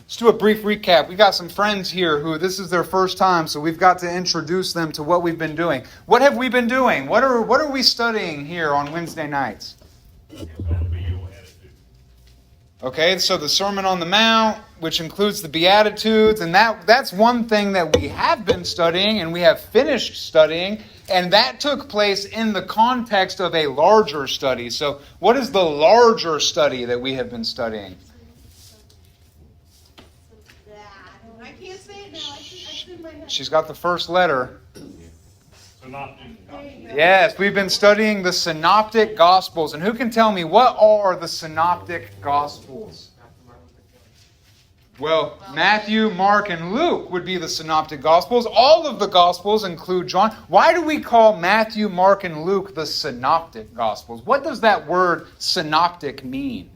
Let's do a brief recap. We got some friends here who this is their first time, so we've got to introduce them to what we've been doing. What have we been doing? What are we studying here on Wednesday nights? Okay, so the Sermon on the Mount, which includes the Beatitudes, and that's one thing that we have been studying and we have finished studying, and that took place in the context of a larger study. So what is the larger study that we have been studying? I can't say it now. It's in my head. She's got the first letter. Synoptics. Yes, we've been studying the Synoptic Gospels. And who can tell me, what are the Synoptic Gospels? Well, Matthew, Mark, and Luke would be the Synoptic Gospels. All of the Gospels include John. Why do we call Matthew, Mark, and Luke the Synoptic Gospels? What does that word synoptic mean?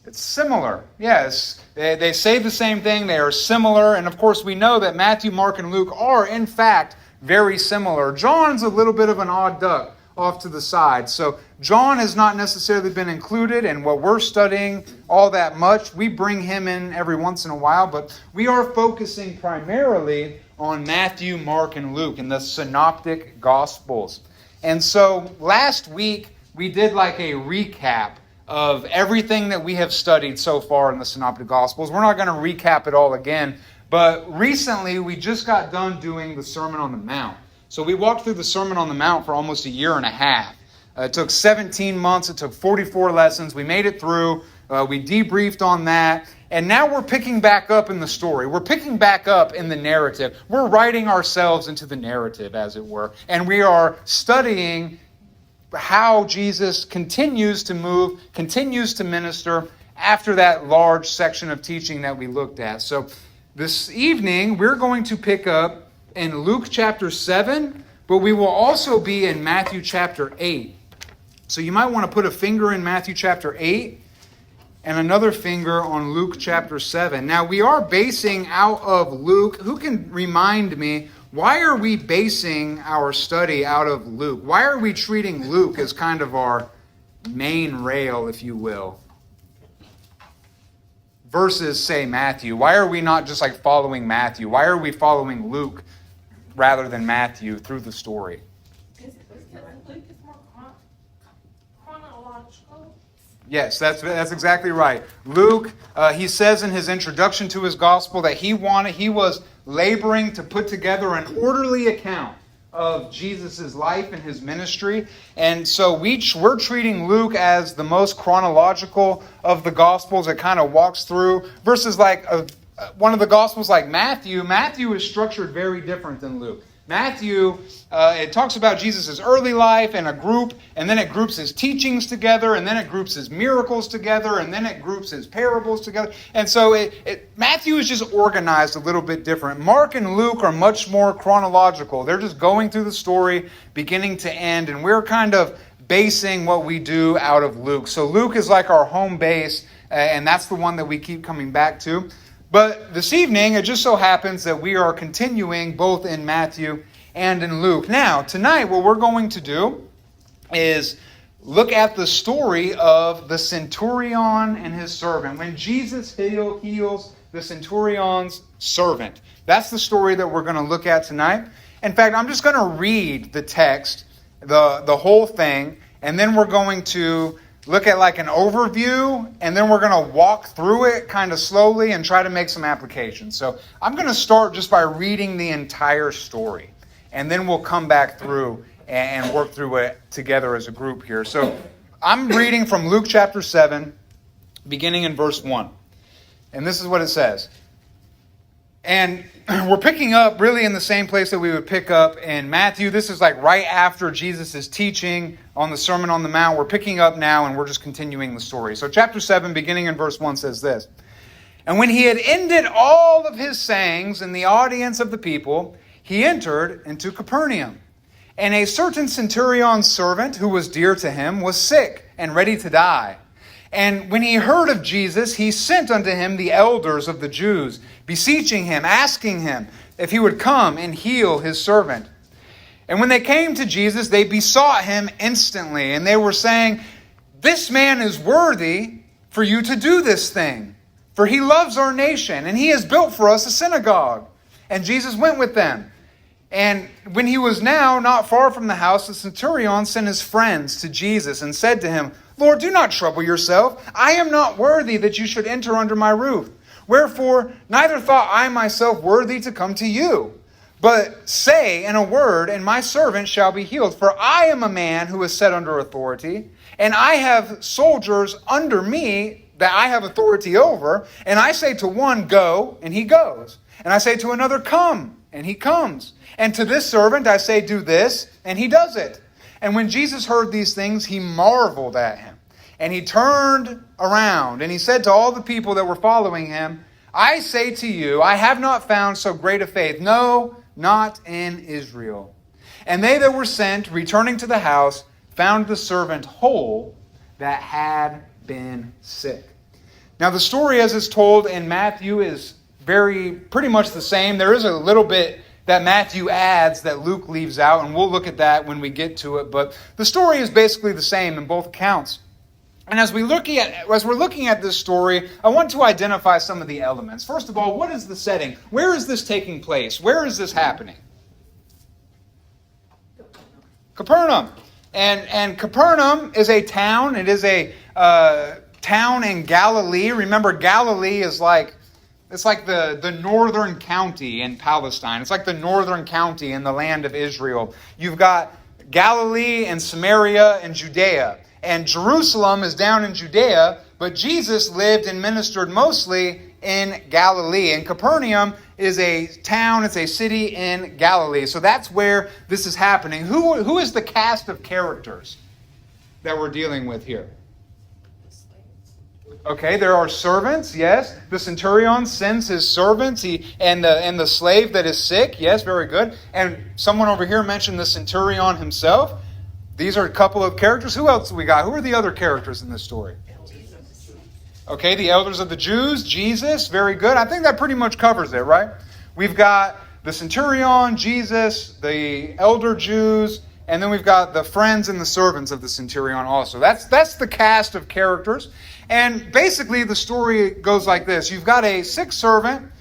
It's similar. Yes, they say the same thing. They are similar. And of course, we know that Matthew, Mark, and Luke are, in fact, very similar. John's a little bit of an odd duck off to the side. So John has not necessarily been included in what we're studying all that much. We bring him in every once in a while, but we are focusing primarily on Matthew, Mark, and Luke in the Synoptic Gospels. And so last week, we did like a recap of everything that we have studied so far in the Synoptic Gospels. We're not going to recap it all again, but recently we just got done doing the Sermon on the Mount. So we walked through the Sermon on the Mount for almost a year and a half. It took 17 months. It took 44 lessons. We made it through. We debriefed on that. And now we're picking back up in the story. We're picking back up in the narrative. We're writing ourselves into the narrative, as it were. And we are studying how Jesus continues to move, continues to minister after that large section of teaching that we looked at. So this evening, we're going to pick up in Luke chapter 7, but we will also be in Matthew chapter 8. So you might want to put a finger in Matthew chapter 8 and another finger on Luke chapter 7. Now, we are basing out of Luke. Who can remind me, why are we basing our study out of Luke? Why are we treating Luke as kind of our main rail, if you will, versus, say, Matthew? Why are we not just like following Matthew? Why are we following Luke rather than Matthew through the story? Luke is more chronological. Yes, that's exactly right. Luke, he says in his introduction to his gospel that he was laboring to put together an orderly account of Jesus' life and his ministry. And so we're treating Luke as the most chronological of the Gospels. It kind of walks through versus like one of the Gospels like Matthew. Matthew is structured very different than Luke. Matthew, it talks about Jesus' early life in a group, and then it groups his teachings together, and then it groups his miracles together, and then it groups his parables together. And so Matthew is just organized a little bit different. Mark and Luke are much more chronological. They're just going through the story beginning to end, and we're kind of basing what we do out of Luke. So Luke is like our home base, and that's the one that we keep coming back to. But this evening, it just so happens that we are continuing both in Matthew and in Luke. Now, tonight, what we're going to do is look at the story of the Centurion and his servant. When Jesus heals the Centurion's servant. That's the story that we're going to look at tonight. In fact, I'm just going to read the text, the whole thing, and then we're going to look at like an overview, and then we're going to walk through it kind of slowly and try to make some applications. So I'm going to start just by reading the entire story, and then we'll come back through and work through it together as a group here. So I'm reading from Luke chapter 7, beginning in verse 1. And this is what it says. And we're picking up really in the same place that we would pick up in Matthew. This is like right after Jesus' teaching on the Sermon on the Mount. We're picking up now and we're just continuing the story. So chapter 7, beginning in verse 1 says this. And when he had ended all of his sayings in the audience of the people, he entered into Capernaum. And a certain centurion's servant who was dear to him was sick and ready to die. And when he heard of Jesus, he sent unto him the elders of the Jews, beseeching him, asking him if he would come and heal his servant. And when they came to Jesus, they besought him instantly. And they were saying, this man is worthy for you to do this thing, For he loves our nation, and he has built for us a synagogue. And Jesus went with them. And when he was now not far from the house, the centurion sent his friends to Jesus and said to him, Lord, do not trouble yourself. I am not worthy that you should enter under my roof. Wherefore, neither thought I myself worthy to come to you. But say in a word, and my servant shall be healed. For I am a man who is set under authority, and I have soldiers under me that I have authority over. And I say to one, go, and he goes. And I say to another, come, and he comes. And to this servant I say, do this, and he does it. And when Jesus heard these things, he marveled at him. And he turned around, and he said to all the people that were following him, I say to you, I have not found so great a faith, no, not in Israel. And they that were sent, returning to the house, found the servant whole that had been sick. Now the story as it's told in Matthew is pretty much the same. There is a little bit that Matthew adds that Luke leaves out, and we'll look at that when we get to it. But the story is basically the same in both accounts. And as we're looking at this story, I want to identify some of the elements. First of all, what is the setting? Where is this taking place? Where is this happening? Capernaum. And Capernaum is a town. It is a town in Galilee. Remember, Galilee is it's like the northern county in Palestine. It's like the northern county in the land of Israel. You've got Galilee and Samaria and Judea. And Jerusalem is down in Judea, but Jesus lived and ministered mostly in Galilee. And Capernaum is a town, it's a city in Galilee. So that's where this is happening. Who is the cast of characters that we're dealing with here? Okay, there are servants, yes. The centurion sends his servants, and the slave that is sick, yes, very good. And someone over here mentioned the centurion himself. These are a couple of characters. Who else we got? Who are the other characters in this story? Okay, the elders of the Jews, Jesus, very good. I think that pretty much covers it, right? We've got the centurion, Jesus, the elder Jews, and then we've got the friends and the servants of the centurion also. That's the cast of characters. And basically the story goes like this. You've got a sick servant.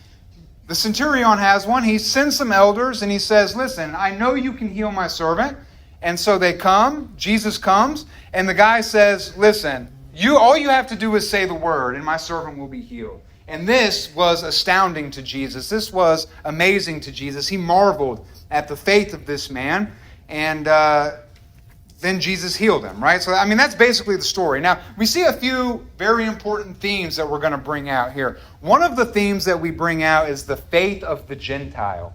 The centurion has one. He sends some elders and he says, listen, I know you can heal my servant. And so they come, Jesus comes, and the guy says, listen, all you have to do is say the word, and my servant will be healed. And this was astounding to Jesus. This was amazing to Jesus. He marveled at the faith of this man, and then Jesus healed him, right? So, that's basically the story. Now, we see a few very important themes that we're going to bring out here. One of the themes that we bring out is the faith of the Gentile.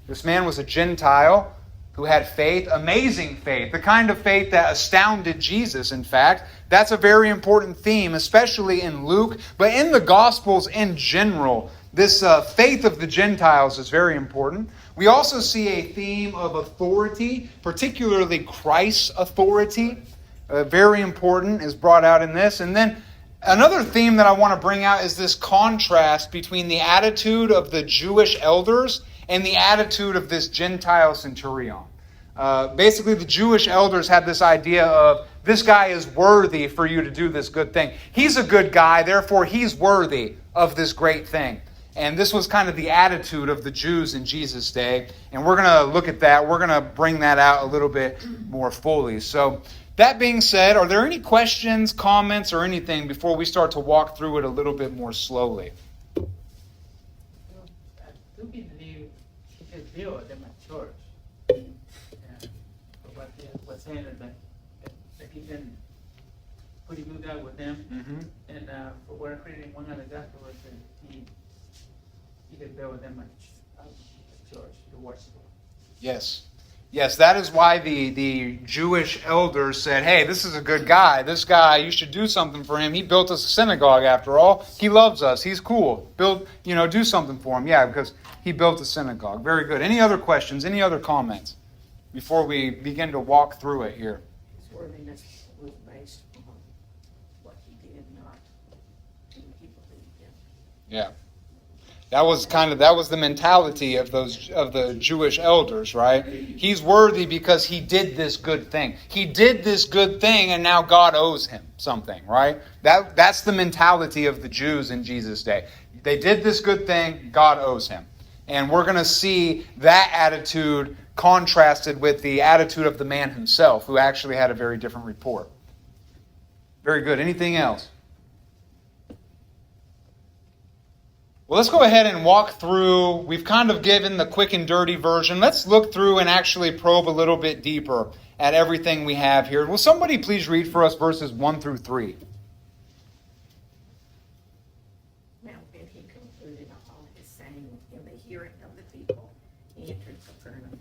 This man was a Gentile who had faith, amazing faith, the kind of faith that astounded Jesus, in fact. That's a very important theme, especially in Luke, but in the Gospels in general. This faith of the Gentiles is very important. We also see a theme of authority, particularly Christ's authority. Very important, is brought out in this. And then another theme that I want to bring out is this contrast between the attitude of the Jewish elders and the attitude of this Gentile centurion. Basically, the Jewish elders had this idea of, this guy is worthy for you to do this good thing. He's a good guy, therefore he's worthy of this great thing. And this was kind of the attitude of the Jews in Jesus' day. And we're going to look at that. We're going to bring that out a little bit more fully. So, that being said, are there any questions, comments, or anything before we start to walk through it a little bit more slowly? I do believe he can build them a church. What they were saying is that he can put you guys with them. Mm-hmm. And for what I'm reading, one of the gospels was that he can build them a church to worship. Yes. Yes, that is why the Jewish elders said, hey, this is a good guy. This guy, you should do something for him. He built us a synagogue after all. He loves us. He's cool. Do something for him. Yeah, because he built a synagogue. Very good. Any other questions? Any other comments before we begin to walk through it here? His worthiness was based on what he did, not who he believed in. Yeah. That was the mentality of the Jewish elders, right? He's worthy because he did this good thing. He did this good thing, and now God owes him something, right? That's the mentality of the Jews in Jesus' day. They did this good thing, God owes him. And we're going to see that attitude contrasted with the attitude of the man himself, who actually had a very different report. Very good. Anything else? Well, let's go ahead and walk through. We've kind of given the quick and dirty version. Let's look through and actually probe a little bit deeper at everything we have here. Will somebody please read for us verses 1 through 3? Now, when he concluded all his saying in the hearing of the people, he entered Capernaum,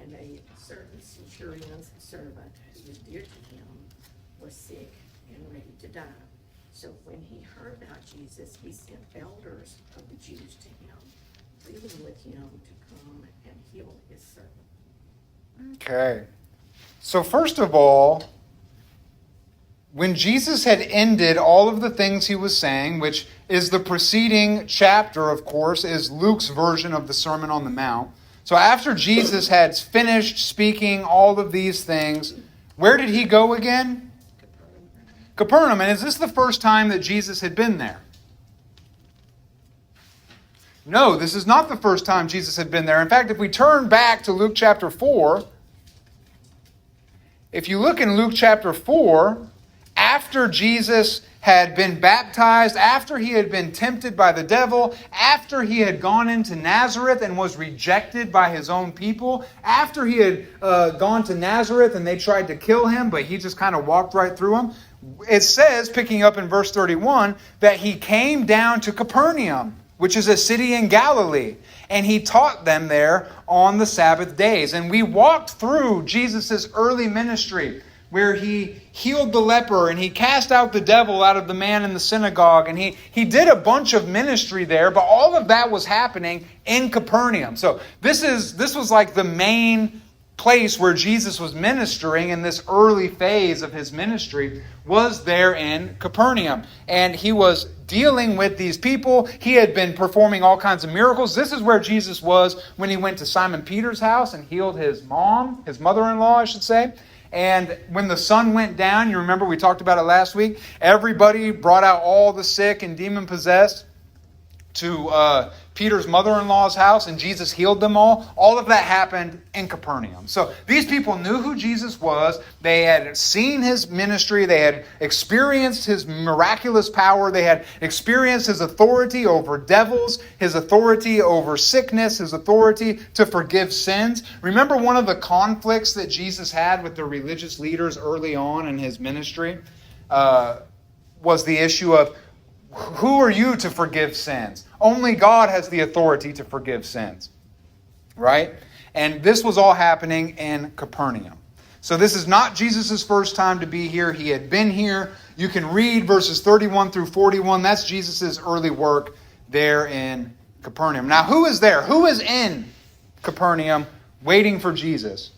and a certain centurion's servant, who was dear to him, was sick and ready to die. So when he heard about Jesus, he sent elders of the Jews to him, pleading with him to come and heal his servant. Okay. So first of all, when Jesus had ended all of the things he was saying, which is the preceding chapter, of course, is Luke's version of the Sermon on the Mount. So after Jesus had finished speaking all of these things, where did he go again? Capernaum. And is this the first time that Jesus had been there? No, this is not the first time Jesus had been there. In fact, if we turn back to Luke chapter 4, if you look in Luke chapter 4, after Jesus had been baptized, after he had been tempted by the devil, after he had gone into Nazareth and was rejected by his own people, after he had gone to Nazareth and they tried to kill him, but he just kind of walked right through them, it says, picking up in verse 31, that he came down to Capernaum, which is a city in Galilee, and he taught them there on the Sabbath days. And we walked through Jesus' early ministry, where he healed the leper and he cast out the devil out of the man in the synagogue. And he did a bunch of ministry there, but all of that was happening in Capernaum. So this was like the main place where Jesus was ministering in this early phase of his ministry, was there in Capernaum. And he was dealing with these people. He had been performing all kinds of miracles. This is where Jesus was when he went to Simon Peter's house and healed his mother-in-law, I should say. And when the sun went down, you remember we talked about it last week, everybody brought out all the sick and demon-possessed to Peter's mother-in-law's house, and Jesus healed them all. All of that happened in Capernaum. So these people knew who Jesus was. They had seen his ministry. They had experienced his miraculous power. They had experienced his authority over devils, his authority over sickness, his authority to forgive sins. Remember one of the conflicts that Jesus had with the religious leaders early on in his ministry was the issue of, who are you to forgive sins? Only God has the authority to forgive sins. Right? And this was all happening in Capernaum. So this is not Jesus' first time to be here. He had been here. You can read verses 31 through 41. That's Jesus' early work there in Capernaum. Now, who is there? Who is in Capernaum waiting for Jesus?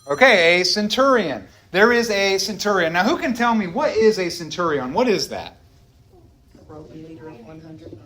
Okay, a centurion. There is a centurion. Now, who can tell me, what is a centurion? What is that? The Roman leader of 100.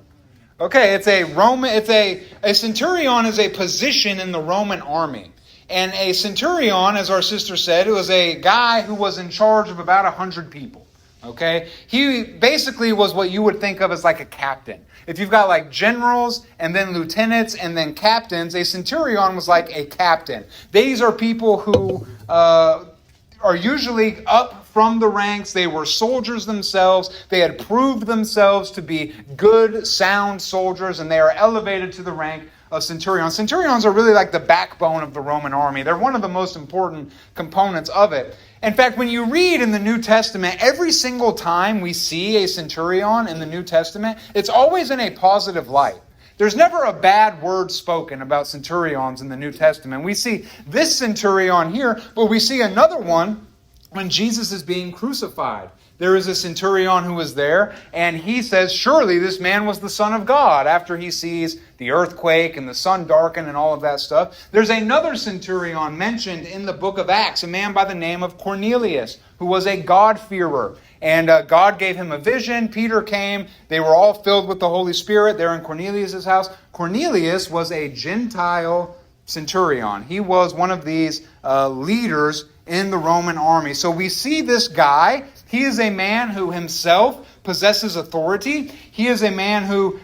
Okay, a centurion is a position in the Roman army. And a centurion, as our sister said, it was a guy who was in charge of about 100 people. Okay? He basically was what you would think of as like a captain. If you've got like generals and then lieutenants and then captains, a centurion was like a captain. These are people who are usually up from the ranks. They were soldiers themselves. They had proved themselves to be good, sound soldiers, and they are elevated to the rank of centurions. Centurions are really like the backbone of the Roman army. They're one of the most important components of it. In fact, when you read in the New Testament, every single time we see a centurion in the New Testament, it's always in a positive light. There's never a bad word spoken about centurions in the New Testament. We see this centurion here, but we see another one when Jesus is being crucified. There is a centurion who is there, and he says, surely this man was the Son of God, after he sees the earthquake and the sun darken and all of that stuff. There's another centurion mentioned in the book of Acts, a man by the name of Cornelius, who was a God-fearer. And God gave him a vision. Peter came. They were all filled with the Holy Spirit. They're in Cornelius' house. Cornelius was a Gentile centurion. He was one of these leaders in the Roman army. So we see this guy. He is a man who himself possesses authority. He is a man who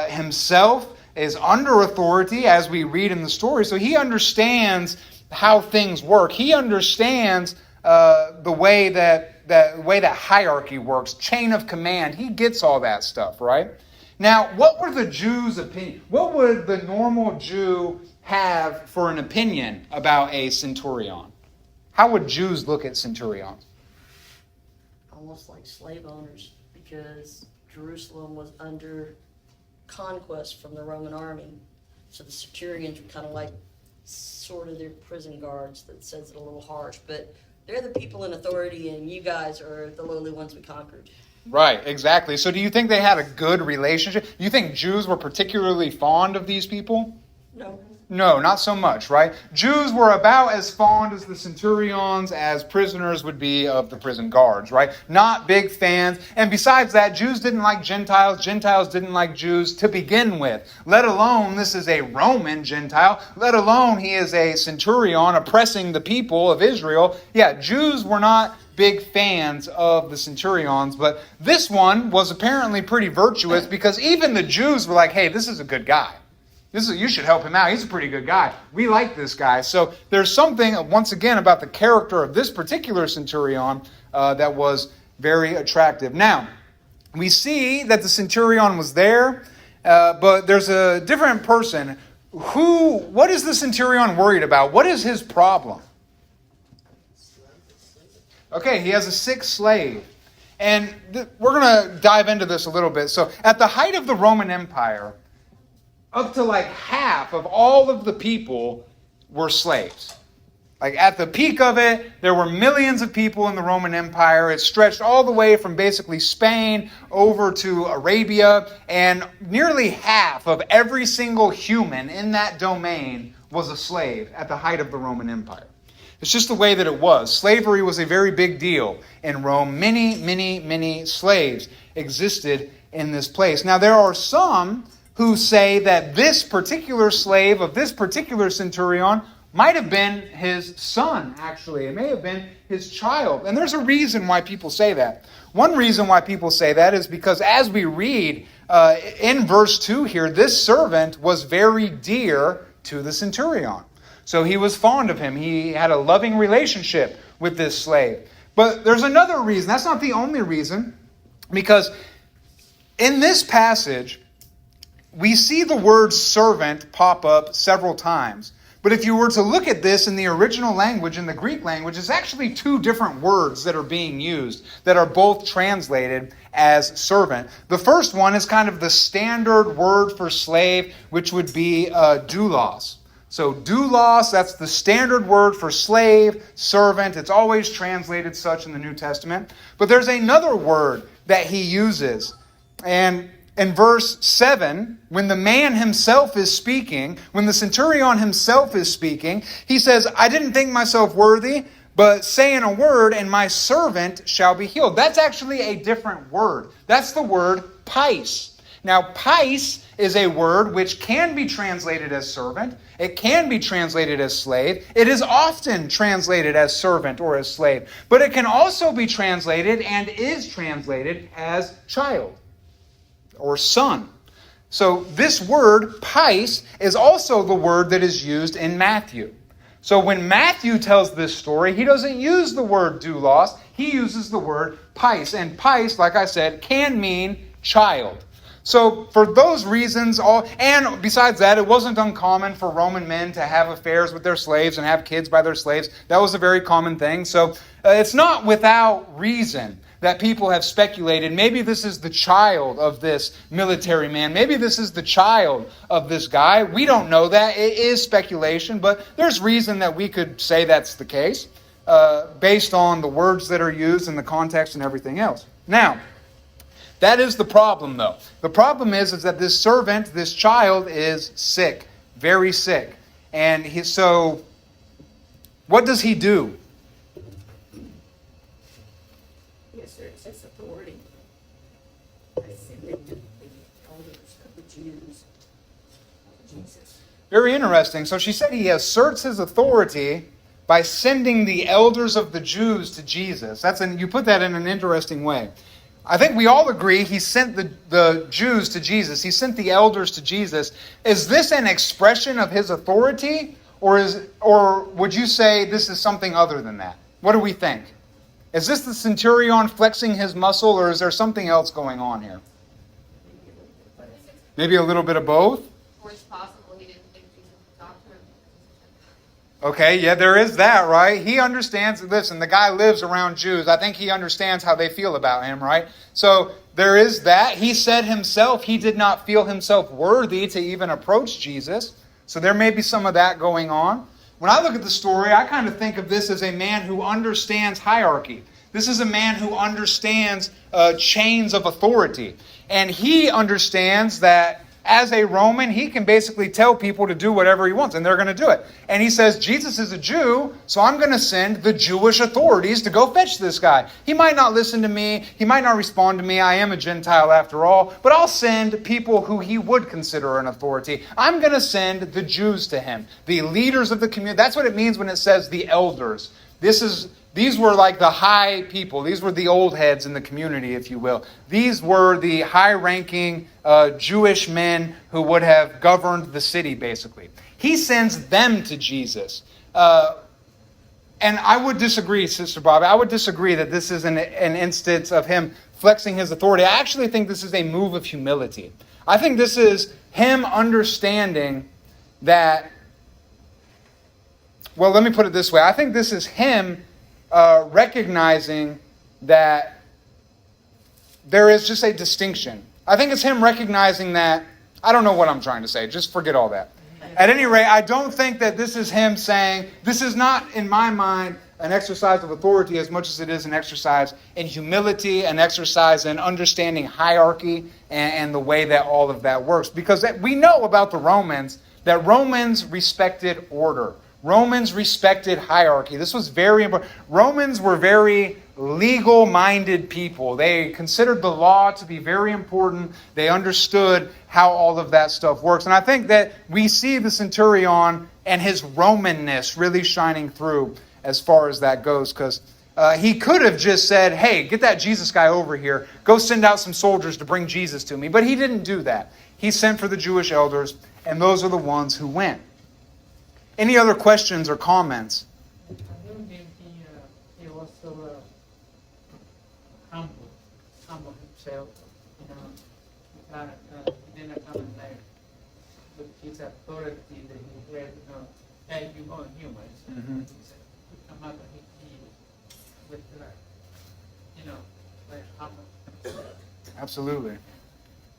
himself is under authority, as we read in the story. So he understands how things work. He understands the way that hierarchy works, chain of command. He gets all that stuff, right? Now, what were the Jews' opinion? What would the normal Jew have for an opinion about a centurion? How would Jews look at centurions? Almost like slave owners, because Jerusalem was under conquest from the Roman army. So the centurions were kind of like sort of their prison guards. That says it a little harsh, but they're the people in authority, and you guys are the lowly ones we conquered. Right, exactly. So do you think they had a good relationship? Do you think Jews were particularly fond of these people? No. No, not so much, right? Jews were about as fond as the centurions as prisoners would be of the prison guards, right? Not big fans. And besides that, Jews didn't like Gentiles. Gentiles didn't like Jews to begin with. Let alone this is a Roman Gentile. Let alone he is a centurion oppressing the people of Israel. Yeah, Jews were not big fans of the centurions, but this one was apparently pretty virtuous because even the Jews were like, hey, this is a good guy. You should help him out. He's a pretty good guy. We like this guy. So there's something, once again, about the character of this particular centurion that was very attractive. Now, we see that the centurion was there, but there's a different person. What is the centurion worried about? What is his problem? Okay, he has a sick slave. And we're going to dive into this a little bit. So at the height of the Roman Empire, up to like half of all of the people were slaves. Like at the peak of it, there were millions of people in the Roman Empire. It stretched all the way from basically Spain over to Arabia. And nearly half of every single human in that domain was a slave at the height of the Roman Empire. It's just the way that it was. Slavery was a very big deal in Rome. Many slaves existed in this place. Now there are some who say that this particular slave of this particular centurion might have been his son, actually. It may have been his child. And there's a reason why people say that. One reason why people say that is because as we read in verse 2 here, this servant was very dear to the centurion. So he was fond of him. He had a loving relationship with this slave. But there's another reason. That's not the only reason. Because in this passage, we see the word servant pop up several times. But if you were to look at this in the original language, in the Greek language, it's actually two different words that are being used that are both translated as servant. The first one is kind of the standard word for slave, which would be doulos. So doulos, that's the standard word for slave, servant. It's always translated such in the New Testament. But there's another word that he uses. And in verse 7, when the man himself is speaking, when the centurion himself is speaking, he says, I didn't think myself worthy, but say in a word, and my servant shall be healed. That's actually a different word. That's the word pais. Now, pais is a word which can be translated as servant. It can be translated as slave. It is often translated as servant or as slave. But it can also be translated and is translated as child or son. So this word, pais, is also the word that is used in Matthew. So when Matthew tells this story, he doesn't use the word doulos. He uses the word pais. And pais, like I said, can mean child. So for those reasons, and besides that, it wasn't uncommon for Roman men to have affairs with their slaves and have kids by their slaves. That was a very common thing. So it's not without reason that people have speculated, maybe this is the child of this military man. Maybe this is the child of this guy. We don't know that. It is speculation, but there's reason that we could say that's the case based on the words that are used and the context and everything else. Now, that is the problem, though. The problem is that this servant, this child, is sick, very sick. And so what does he do? Yes, sir. It says by sending the elders of the Jews Jesus. Very interesting. So she said he asserts his authority by sending the elders of the Jews to Jesus. You put that in an interesting way. I think we all agree he sent the Jews to Jesus. He sent the elders to Jesus. Is this an expression of his authority? Or would you say this is something other than that? What do we think? Is this the centurion flexing his muscle, or is there something else going on here? Maybe a little bit of both? Or it's possible he didn't think Jesus would talk to him. Okay, yeah, there is that, right? He understands, listen, the guy lives around Jews. I think he understands how they feel about him, right? So there is that. He said himself he did not feel himself worthy to even approach Jesus. So there may be some of that going on. When I look at the story, I kind of think of this as a man who understands hierarchy. This is a man who understands chains of authority. And he understands that as a Roman, he can basically tell people to do whatever he wants, and they're going to do it. And he says, Jesus is a Jew, so I'm going to send the Jewish authorities to go fetch this guy. He might not listen to me. He might not respond to me. I am a Gentile after all. But I'll send people who he would consider an authority. I'm going to send the Jews to him, the leaders of the community. That's what it means when it says the elders. These were like the high people. These were the old heads in the community, if you will. These were the high-ranking Jewish men who would have governed the city, basically. He sends them to Jesus. And I would disagree, Sister Bobby. I would disagree that this is an instance of him flexing his authority. I actually think this is a move of humility. I think this is him understanding that... Well, let me put it this way. I think this is him recognizing that there is just a distinction. I think it's him recognizing that, I don't know what I'm trying to say, just forget all that. At any rate, I don't think that this is him saying, this is not, in my mind, an exercise of authority as much as it is an exercise in humility, an exercise in understanding hierarchy and the way that all of that works. Because we know about the Romans that Romans respected order. Romans respected hierarchy. This was very important. Romans were very legal-minded people. They considered the law to be very important. They understood how all of that stuff works. And I think that we see the centurion and his Romanness really shining through as far as that goes. Because he could have just said, hey, get that Jesus guy over here. Go send out some soldiers to bring Jesus to me. But he didn't do that. He sent for the Jewish elders, and those are the ones who went. Any other questions or comments? I don't think he was so humble himself, he didn't come and like with his authority that he had, hey, you are humans. Mm-hmm. He said, come up and he with like humble. Absolutely.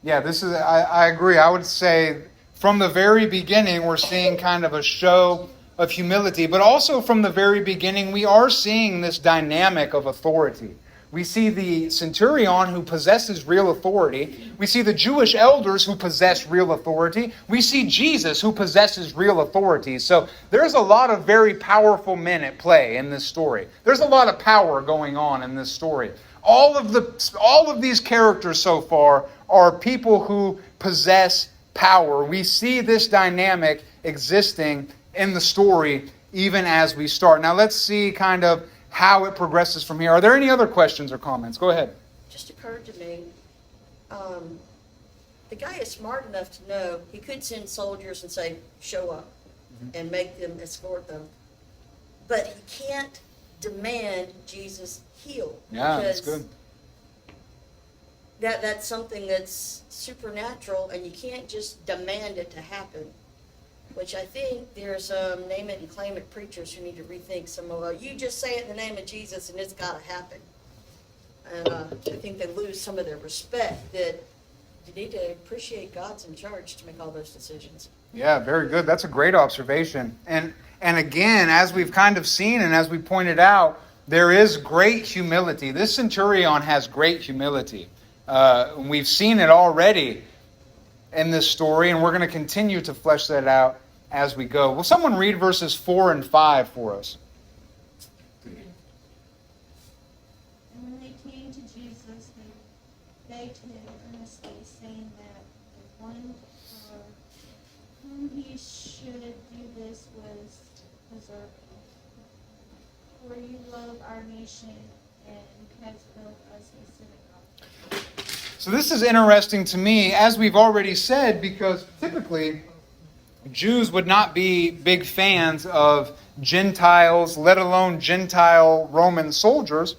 Yeah, I agree. I would say from the very beginning, we're seeing kind of a show of humility, but also from the very beginning, we are seeing this dynamic of authority. We see the centurion who possesses real authority. We see the Jewish elders who possess real authority. We see Jesus who possesses real authority. So there's a lot of very powerful men at play in this story. There's a lot of power going on in this story. All of these characters so far are people who possess power. We see this dynamic existing in the story even as we start. Now let's see kind of how it progresses from here. Are there any other questions or comments? Go ahead. Just occurred to me, the guy is smart enough to know he could send soldiers and say, show up, and make them escort them. But he can't demand Jesus heal. Yeah, that's good. That's something that's supernatural, and you can't just demand it to happen. Which I think there's some name it and claim it preachers who need to rethink some of you just say it in the name of Jesus and it's got to happen. And I think they lose some of their respect that you need to appreciate God's in charge to make all those decisions. Yeah, very good. That's a great observation. And again, as we've kind of seen and as we pointed out, there is great humility. This centurion has great humility. We've seen it already in this story, and we're going to continue to flesh that out as we go. Will someone read verses 4 and 5 for us? And when they came to Jesus, they begged him earnestly, saying that the one for whom he should do this was deserving. For you love our nation and has built us a synagogue. So this is interesting to me, as we've already said, because typically Jews would not be big fans of Gentiles, let alone Gentile Roman soldiers.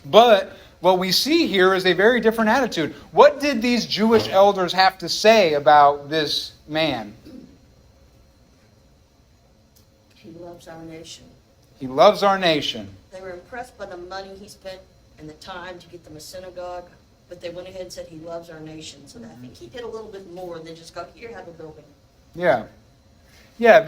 But what we see here is a very different attitude. What did these Jewish elders have to say about this man? He loves our nation. He loves our nation. They were impressed by the money he spent and the time to get them a synagogue, but they went ahead and said he loves our nation. So I think he did a little bit more than just go, here, have a building. Yeah. Yeah,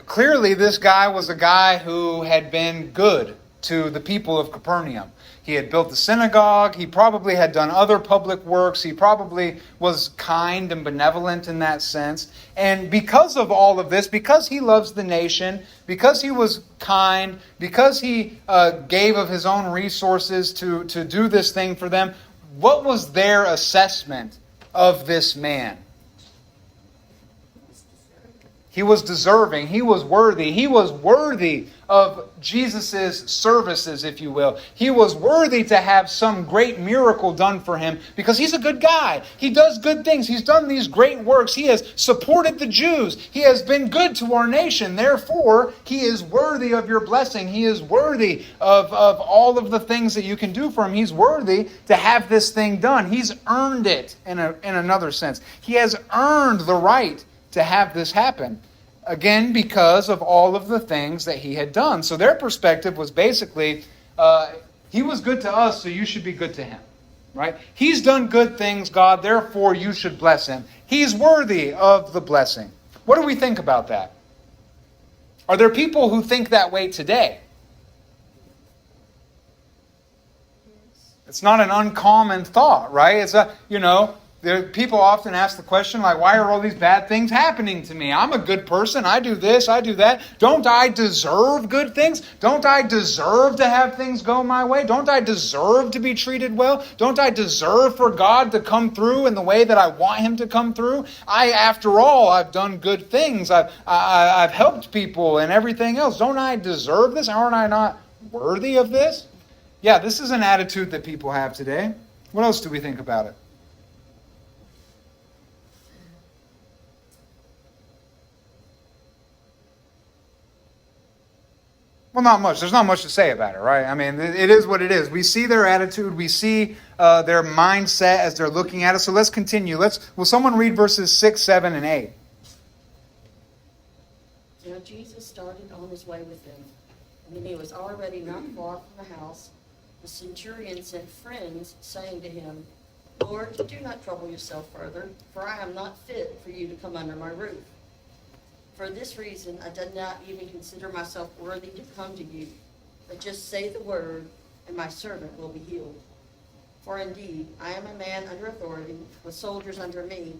clearly this guy was a guy who had been good to the people of Capernaum. He had built the synagogue. He probably had done other public works. He probably was kind and benevolent in that sense. And because of all of this, because he loves the nation, because he was kind, because he gave of his own resources to do this thing for them, what was their assessment of this man? He was deserving. He was worthy. He was worthy of Jesus' services, if you will. He was worthy to have some great miracle done for him because he's a good guy. He does good things. He's done these great works. He has supported the Jews. He has been good to our nation. Therefore, he is worthy of your blessing. He is worthy of all of the things that you can do for him. He's worthy to have this thing done. He's earned it in another sense. He has earned the right to have this happen. Again, because of all of the things that he had done. So their perspective was basically, he was good to us, so you should be good to him. Right? He's done good things, God, therefore you should bless him. He's worthy of the blessing. What do we think about that? Are there people who think that way today? It's not an uncommon thought, right? It's people often ask the question, like, why are all these bad things happening to me? I'm a good person. I do this, I do that. Don't I deserve good things? Don't I deserve to have things go my way? Don't I deserve to be treated well? Don't I deserve for God to come through in the way that I want him to come through? After all, I've done good things. I've helped people and everything else. Don't I deserve this? Aren't I not worthy of this? Yeah, this is an attitude that people have today. What else do we think about it? Well, not much. There's not much to say about it, right? I mean, it is what it is. We see their attitude. We see their mindset as they're looking at it. So let's continue. Will someone read verses 6, 7, and 8? Now Jesus started on his way with them. And when he was already not far from the house, the centurion sent friends, saying to him, Lord, do not trouble yourself further, for I am not fit for you to come under my roof. For this reason, I did not even consider myself worthy to come to you, but just say the word, and my servant will be healed. For indeed, I am a man under authority, with soldiers under me,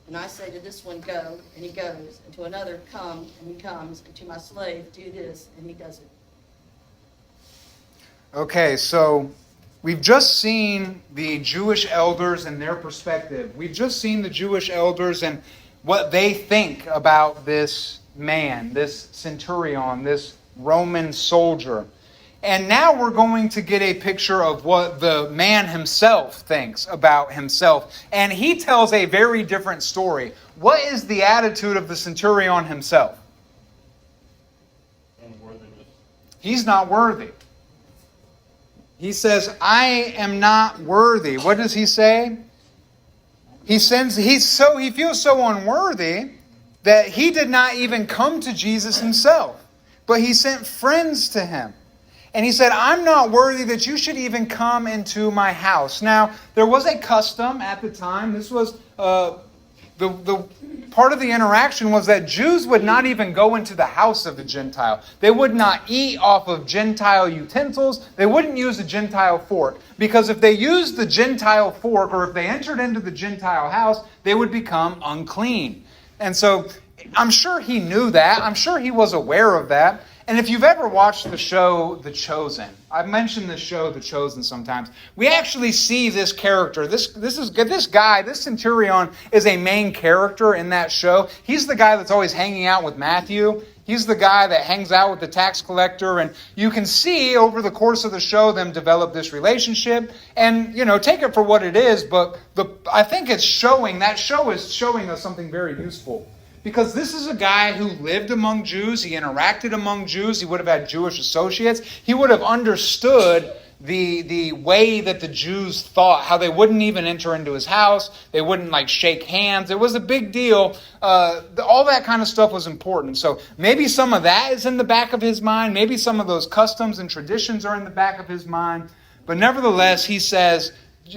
and I say to this one, go, and he goes, and to another, come, and he comes, and to my slave, do this, and he does it. Okay, so we've just seen the Jewish elders and their perspective. We've just seen the Jewish elders and what they think about this man, this centurion, this Roman soldier. And now we're going to get a picture of what the man himself thinks about himself. And he tells a very different story. What is the attitude of the centurion himself? Unworthiness. He's not worthy. He says, I am not worthy. What does he say? He feels so unworthy that he did not even come to Jesus himself, but he sent friends to him. And he said, I'm not worthy that you should even come into my house. Now, there was a custom at the time. This was the part of the interaction was that Jews would not even go into the house of the Gentile. They would not eat off of Gentile utensils. They wouldn't use a Gentile fork. Because if they used the Gentile fork, or if they entered into the Gentile house, they would become unclean. And so I'm sure he knew that. I'm sure he was aware of that. And if you've ever watched the show The Chosen, I've mentioned this show The Chosen sometimes. We actually see this character. This guy, this centurion, is a main character in that show. He's the guy that's always hanging out with Matthew. He's the guy that hangs out with the tax collector. And you can see over the course of the show them develop this relationship. And, take it for what it is. But I think that show is showing us something very useful. Because this is a guy who lived among Jews. He interacted among Jews. He would have had Jewish associates. He would have understood the way that the Jews thought, how they wouldn't even enter into his house. They wouldn't shake hands. It was a big deal. All that kind of stuff was important. So maybe some of that is in the back of his mind. Maybe some of those customs and traditions are in the back of his mind. But nevertheless, he says,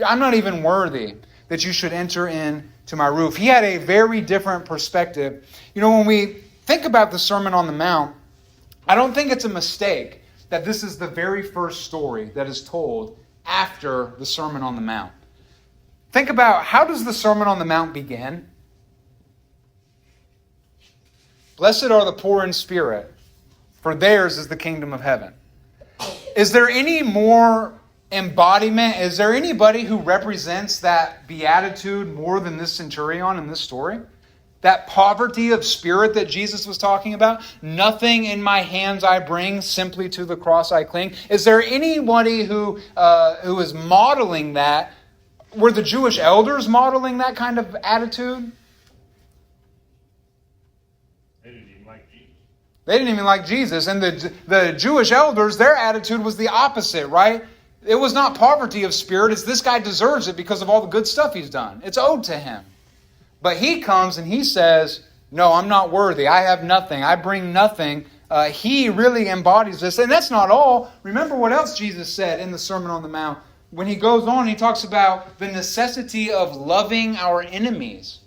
I'm not even worthy that you should enter in to my roof. He had a very different perspective. When we think about the Sermon on the Mount, I don't think it's a mistake that this is the very first story that is told after the Sermon on the Mount. Think about, how does the Sermon on the Mount begin? Blessed are the poor in spirit, for theirs is the kingdom of heaven. Is there any more embodiment? Is there anybody who represents that beatitude more than this centurion in this story? That poverty of spirit that Jesus was talking about? Nothing in my hands I bring, simply to the cross I cling. Is there anybody who is modeling that? Were the Jewish elders modeling that kind of attitude? They didn't even like Jesus. They didn't even like Jesus. And the Jewish elders, their attitude was the opposite, right? It was not poverty of spirit. It's this guy deserves it because of all the good stuff he's done. It's owed to him. But he comes and he says, no, I'm not worthy. I have nothing. I bring nothing. He really embodies this. And that's not all. Remember what else Jesus said in the Sermon on the Mount. When he goes on, he talks about the necessity of loving our enemies.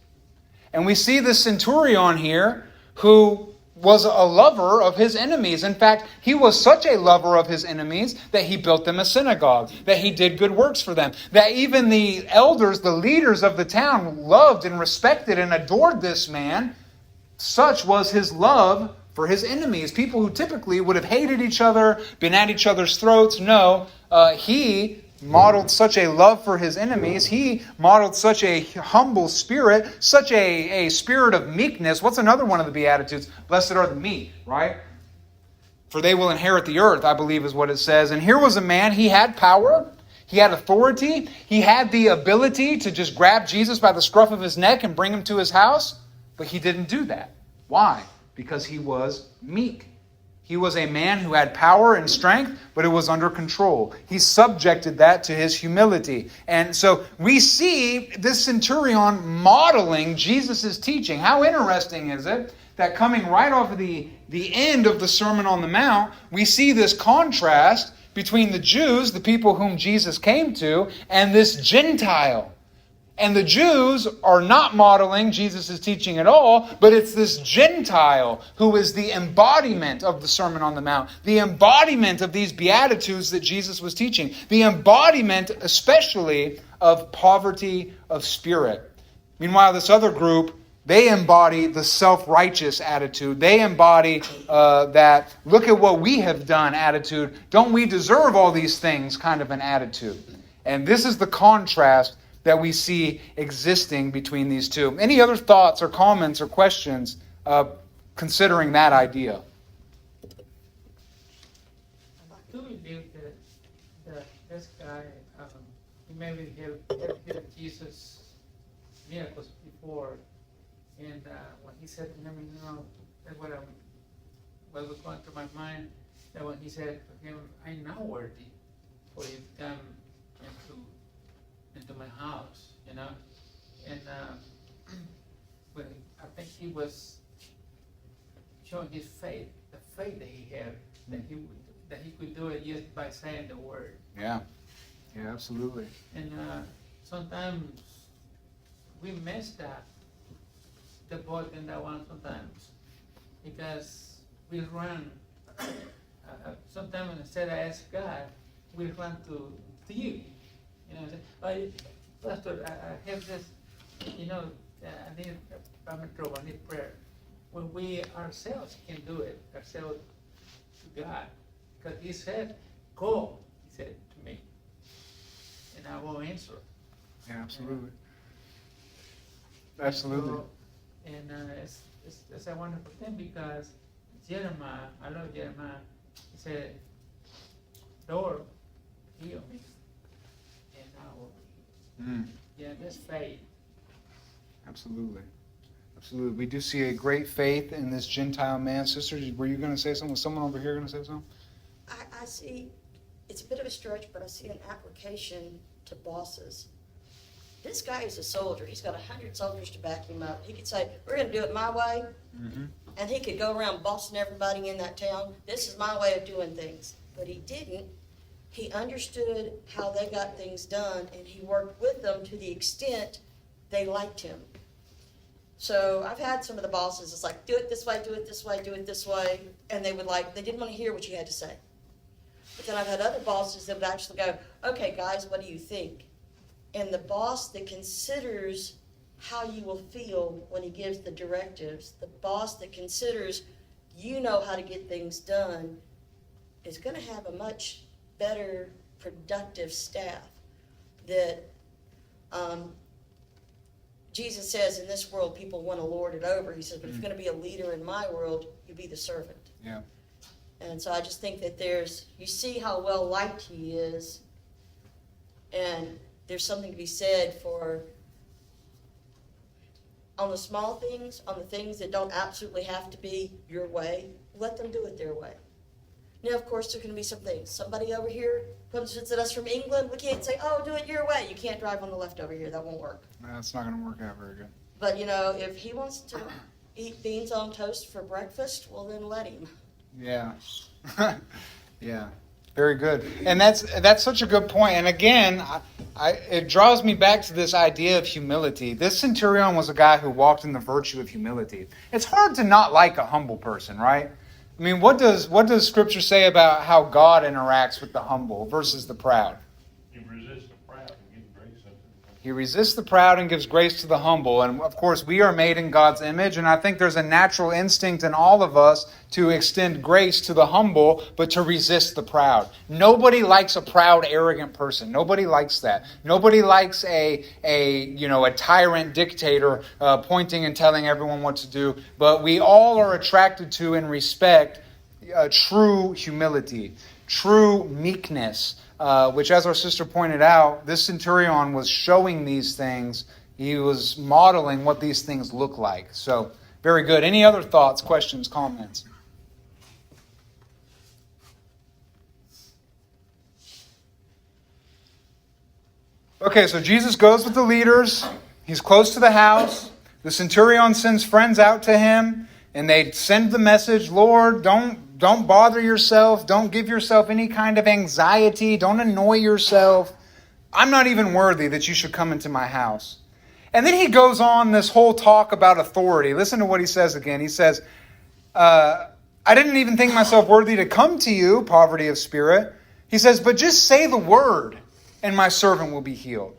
And we see the centurion here who was a lover of his enemies. In fact, he was such a lover of his enemies that he built them a synagogue, that he did good works for them, that even the elders, the leaders of the town, loved and respected and adored this man. Such was his love for his enemies, people who typically would have hated each other, been at each other's throats. No, he modeled such a love for his enemies. He modeled such a humble spirit, such a spirit of meekness. What's another one of the Beatitudes? Blessed are the meek, right? For they will inherit the earth, I believe is what it says. And here was a man, he had power, he had authority, he had the ability to just grab Jesus by the scruff of his neck and bring him to his house, but he didn't do that. Why? Because he was meek. He was a man who had power and strength, but it was under control. He subjected that to his humility. And so we see this centurion modeling Jesus' teaching. How interesting is it that coming right off of the end of the Sermon on the Mount, we see this contrast between the Jews, the people whom Jesus came to, and this Gentile. And the Jews are not modeling Jesus' teaching at all, but it's this Gentile who is the embodiment of the Sermon on the Mount, the embodiment of these Beatitudes that Jesus was teaching, the embodiment especially of poverty of spirit. Meanwhile, this other group, they embody the self-righteous attitude. They embody that, look at what we have done attitude. Don't we deserve all these things kind of an attitude? And this is the contrast that we see existing between these two. Any other thoughts or comments or questions considering that idea? I do believe that this guy, he maybe had Jesus miracles before, and when he said to him, that's what was going through my mind, that when he said to him, I'm not worthy for you to come into my house, and but I think he was showing his faith, the faith that he had, that he could do it just by saying the word. Yeah, absolutely. And sometimes we miss the boat in that one sometimes, because we run. Sometimes instead of ask God, we run to you. Pastor, I have this, I'm in trouble, I need prayer. When we ourselves can do it, ourselves to God. Because he said, go, he said to me, and I will answer. Yeah, absolutely. Absolutely. So, and it's a wonderful thing because Jeremiah, I love Jeremiah, he said, Lord, heal me, and I will be healed. Yeah, that's faith. Absolutely. Absolutely. We do see a great faith in this Gentile man. Sister, were you going to say something? Was someone over here going to say something? I see, it's a bit of a stretch, but I see an application to bosses. This guy is a soldier. He's got 100 soldiers to back him up. He could say, we're going to do it my way. And he could go around bossing everybody in that town. This is my way of doing things. But he didn't. He understood how they got things done, and he worked with them to the extent they liked him. So I've had some of the bosses, it's like, do it this way, do it this way, do it this way. And they didn't want to hear what you had to say. But then I've had other bosses that would actually go, okay, guys, what do you think? And the boss that considers how you will feel when he gives the directives, the boss that considers you know how to get things done, is going to have a much better, productive staff. That Jesus says, in this world, people want to lord it over. He says, but if you're going to be a leader in my world, you be the servant. Yeah. And so I just think that you see how well liked he is, and there's something to be said for, on the small things, on the things that don't absolutely have to be your way, let them do it their way. Now, of course, there are going to be some things. Somebody over here comes and visit us from England. We can't say, oh, do it your way. You can't drive on the left over here. That won't work. That's not going to work out very good. But, if he wants to eat beans on toast for breakfast, well, then let him. Yeah. Yeah. Very good. And that's such a good point. And again, it draws me back to this idea of humility. This centurion was a guy who walked in the virtue of humility. It's hard to not like a humble person, right? I mean, what does Scripture say about how God interacts with the humble versus the proud? You resist the proud and give grace unto the He resists the proud and gives grace to the humble. And of course, we are made in God's image. And I think there's a natural instinct in all of us to extend grace to the humble, but to resist the proud. Nobody likes a proud, arrogant person. Nobody likes that. Nobody likes a tyrant dictator pointing and telling everyone what to do. But we all are attracted to and respect true humility, true meekness. Which, as our sister pointed out, this centurion was showing these things. He was modeling what these things look like. So, very good. Any other thoughts, questions, comments? Okay, so Jesus goes with the leaders. He's close to the house. The centurion sends friends out to him, and they send the message, Lord, don't bother yourself. Don't give yourself any kind of anxiety. Don't annoy yourself. I'm not even worthy that you should come into my house. And then he goes on this whole talk about authority. Listen to what he says again. He says, I didn't even think myself worthy to come to you, poverty of spirit. He says, but just say the word and my servant will be healed.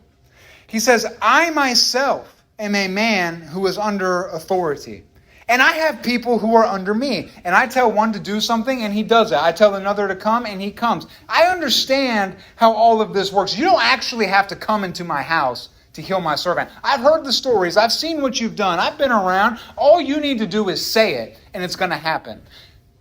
He says, I myself am a man who is under authority. And I have people who are under me. And I tell one to do something and he does it. I tell another to come and he comes. I understand how all of this works. You don't actually have to come into my house to heal my servant. I've heard the stories. I've seen what you've done. I've been around. All you need to do is say it and it's going to happen.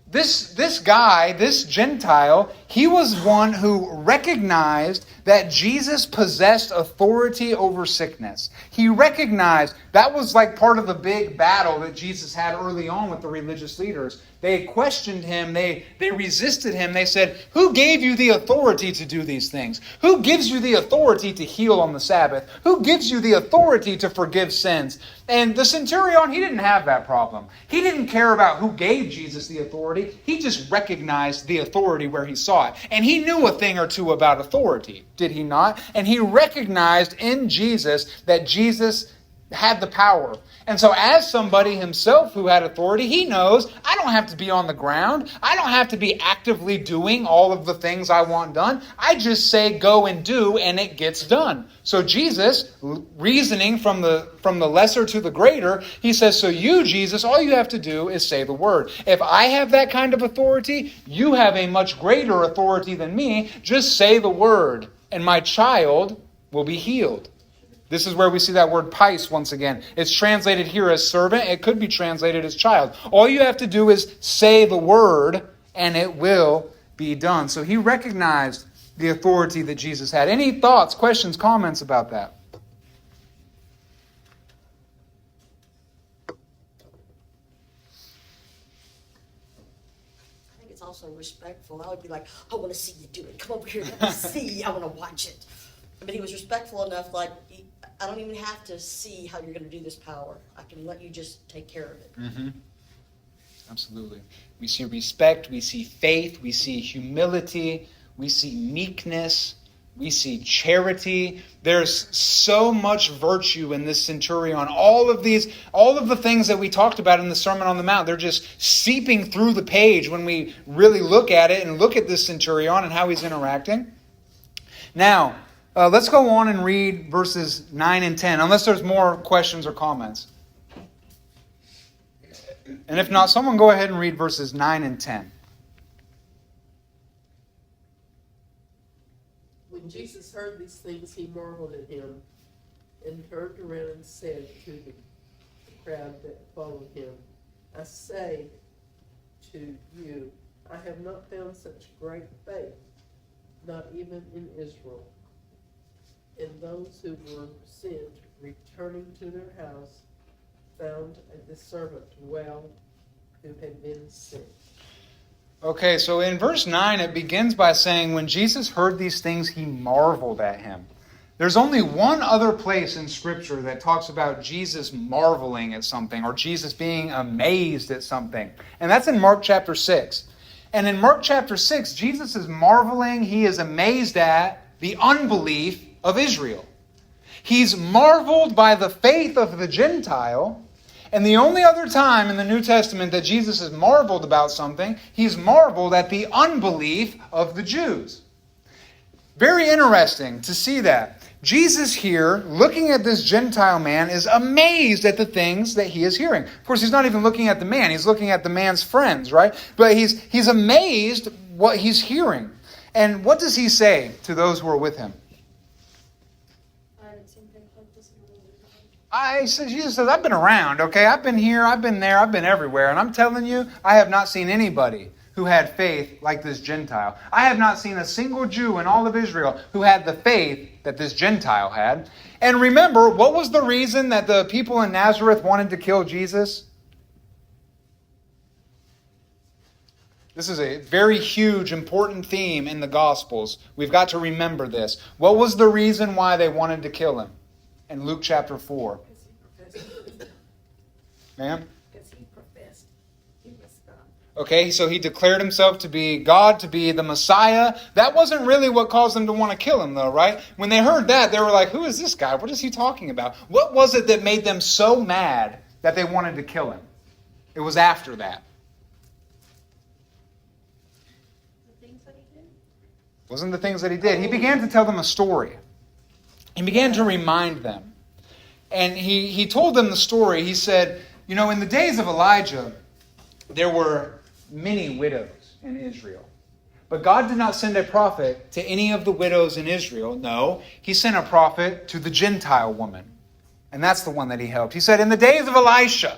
This guy, this Gentile, he was one who recognized that Jesus possessed authority over sickness. He recognized that was like part of the big battle that Jesus had early on with the religious leaders. They questioned him. They resisted him. They said, who gave you the authority to do these things? Who gives you the authority to heal on the Sabbath? Who gives you the authority to forgive sins? And the centurion, he didn't have that problem. He didn't care about who gave Jesus the authority. He just recognized the authority where he saw it. And he knew a thing or two about authority, did he not? And he recognized in Jesus that Jesus had the power. And so as somebody himself who had authority, he knows I don't have to be on the ground. I don't have to be actively doing all of the things I want done. I just say go and do, and it gets done. So Jesus, reasoning from the lesser to the greater, he says, so you, Jesus, all you have to do is say the word. If I have that kind of authority, you have a much greater authority than me. Just say the word, and my child will be healed. This is where we see that word pais once again. It's translated here as servant. It could be translated as child. All you have to do is say the word, and it will be done. So he recognized the authority that Jesus had. Any thoughts, questions, comments about that? I think it's also respectful. I would be like, I want to see you do it. Come over here, let me see. I want to watch it. But he was respectful enough, like, I don't even have to see how you're going to do this power. I can let you just take care of it. Mm-hmm. Absolutely. We see respect, we see faith, we see humility, we see meekness, we see charity. There's so much virtue in this centurion. All of the things that we talked about in the Sermon on the Mount, they're just seeping through the page when we really look at it and look at this centurion and how he's interacting. Now, let's go on and read verses 9 and 10, unless there's more questions or comments. And if not, someone go ahead and read verses 9 and 10. When Jesus heard these things, he marveled at him and turned around and said to the crowd that followed him, I say to you, I have not found such great faith, not even in Israel. And those who were sent, returning to their house, found the servant well who had been sent. Okay, so in verse 9, it begins by saying, when Jesus heard these things, he marveled at him. There's only one other place in Scripture that talks about Jesus marveling at something, or Jesus being amazed at something. And that's in Mark chapter 6. And in Mark chapter 6, Jesus is marveling, he is amazed at the unbelief of Israel. He's marveled by the faith of the Gentile. And the only other time in the New Testament that Jesus is marveled about something, he's marveled at the unbelief of the Jews. Very interesting to see that. Jesus here, looking at this Gentile man, is amazed at the things that he is hearing. Of course, he's not even looking at the man. He's looking at the man's friends, right? But he's amazed what he's hearing. And what does he say to those who are with him? Jesus says, I've been around, okay? I've been here, I've been there, I've been everywhere. And I'm telling you, I have not seen anybody who had faith like this Gentile. I have not seen a single Jew in all of Israel who had the faith that this Gentile had. And remember, what was the reason that the people in Nazareth wanted to kill Jesus? This is a very huge, important theme in the Gospels. We've got to remember this. What was the reason why they wanted to kill him? In Luke chapter 4. Ma'am? Because he professed he was God. Okay, so he declared himself to be God, to be the Messiah. That wasn't really what caused them to want to kill him, though, right? When they heard that, they were like, who is this guy? What is he talking about? What was it that made them so mad that they wanted to kill him? It was after that. The things that he did? Wasn't the things that he did. He began to tell them a story. He began to remind them. And he told them the story. He said, you know, in the days of Elijah, there were many widows in Israel. But God did not send a prophet to any of the widows in Israel. No, he sent a prophet to the Gentile woman. And that's the one that he helped. He said, in the days of Elisha,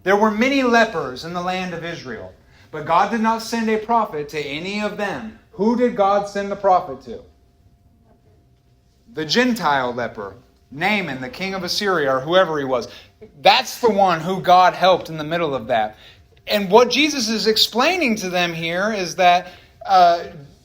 there were many lepers in the land of Israel. But God did not send a prophet to any of them. Who did God send the prophet to? The Gentile leper, Naaman, the king of Assyria, or whoever he was. That's the one who God helped in the middle of that. And what Jesus is explaining to them here is that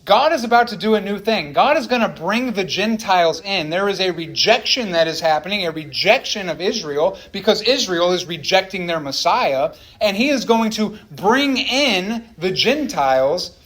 God is about to do a new thing. God is going to bring the Gentiles in. There is a rejection that is happening, a rejection of Israel, because Israel is rejecting their Messiah. And he is going to bring in the Gentiles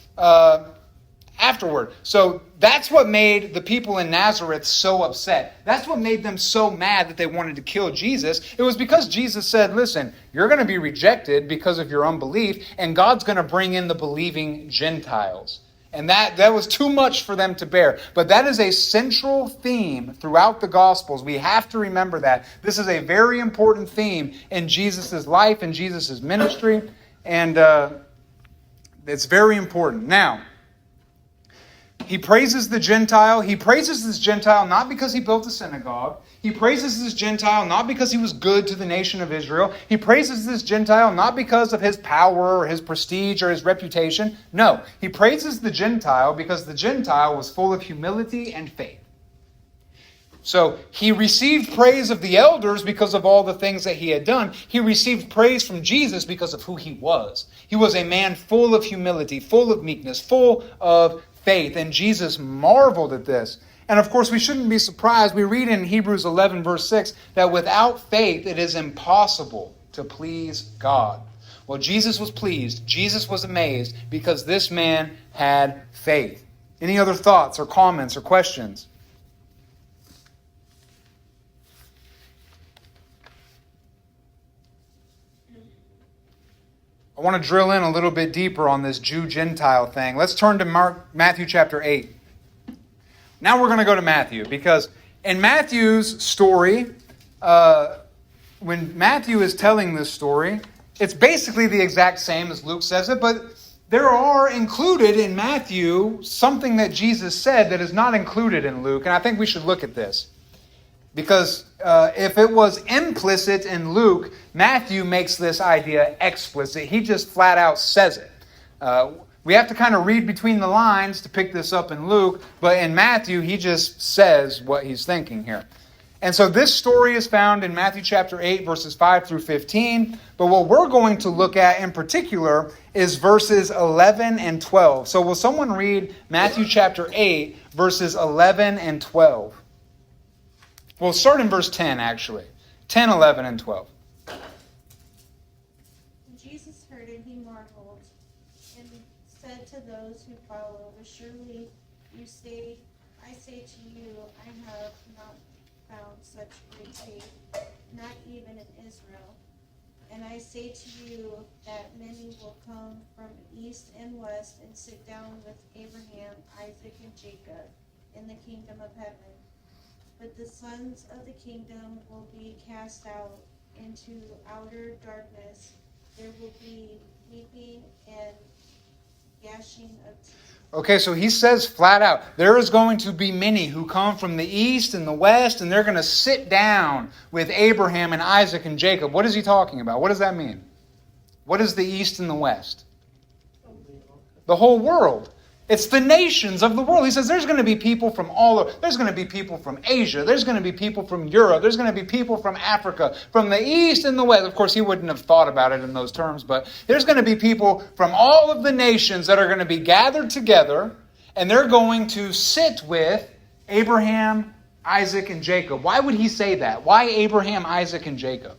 afterward. So that's what made the people in Nazareth so upset. That's what made them so mad that they wanted to kill Jesus. It was because Jesus said, listen, you're going to be rejected because of your unbelief, and God's going to bring in the believing Gentiles. And that was too much for them to bear. But that is a central theme throughout the Gospels. We have to remember that. This is a very important theme in Jesus' life and Jesus' ministry. And it's very important. Now, he praises the Gentile. He praises this Gentile not because he built a synagogue. He praises this Gentile not because he was good to the nation of Israel. He praises this Gentile not because of his power or his prestige or his reputation. No, he praises the Gentile because the Gentile was full of humility and faith. So he received praise of the elders because of all the things that he had done. He received praise from Jesus because of who he was. He was a man full of humility, full of meekness, full of faith. And Jesus marveled at this. And of course, we shouldn't be surprised. We read in Hebrews 11, verse 6, that without faith it is impossible to please God. Well, Jesus was pleased. Jesus was amazed because this man had faith. Any other thoughts or comments or questions? I want to drill in a little bit deeper on this Jew-Gentile thing. Let's turn to Matthew chapter 8. Now we're going to go to Matthew, because in Matthew's story, when Matthew is telling this story, it's basically the exact same as Luke says it, but there are included in Matthew something that Jesus said that is not included in Luke, and I think we should look at this. Because if it was implicit in Luke, Matthew makes this idea explicit. He just flat out says it. We have to kind of read between the lines to pick this up in Luke, but in Matthew, he just says what he's thinking here. And so this story is found in Matthew chapter 8, verses 5 through 15. But what we're going to look at in particular is verses 11 and 12. So will someone read Matthew chapter 8, verses 11 and 12? We'll start in verse 10, actually. 10, 11, and 12. When Jesus heard it, he marveled, and said to those who followed, "Surely I say to you, I have not found such great faith, not even in Israel. And I say to you that many will come from east and west and sit down with Abraham, Isaac, and Jacob in the kingdom of heaven. But the sons of the kingdom will be cast out into outer darkness. There will be weeping and gnashing of teeth." Okay, so he says flat out, there is going to be many who come from the east and the west, and they're going to sit down with Abraham and Isaac and Jacob. What is he talking about? What does that mean? What is the east and the west? The whole world. It's the nations of the world. He says there's going to be people from all over. There's going to be people from Asia. There's going to be people from Europe. There's going to be people from Africa, from the east and the west. Of course, he wouldn't have thought about it in those terms, but there's going to be people from all of the nations that are going to be gathered together, and they're going to sit with Abraham, Isaac, and Jacob. Why would he say that? Why Abraham, Isaac, and Jacob?